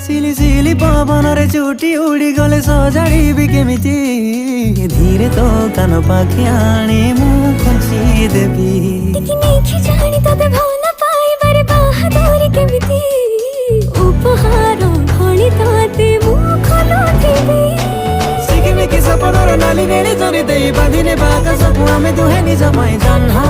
सिली सिली पवन रे चुटी उड़ी गले सजाड़ी केमिति धीरे तो कान पाखि आनी मु खुंची देबी देखि जानी तते भावना पाइबारे बाहादुरी केमिति उपहार भणी तते मु खोलुथिबी सिकिमिकी सपनर नाली नेली जरी देई बांधिने बाका सबु आमे दुहे निज पई जन्हा